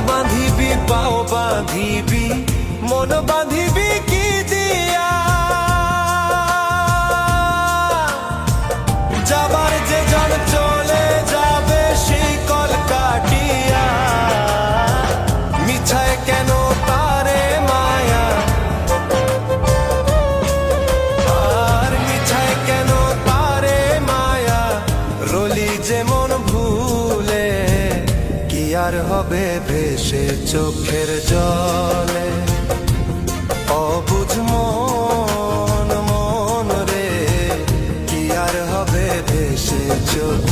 বাঁধিবি পাও বাঁধিবি মন বাঁধিবি কি দিয়া যাবার যে জন চলে যাবে সেই কল কাটিয়া মিছায় কেন তারে মায়া আর মিছায় কেন তারে মায়া রলি যেমন ভুলে কি আর হবে ভেসে চোখের জলে অবুঝ মন মন রে কি আর হবে ভেসে চোখ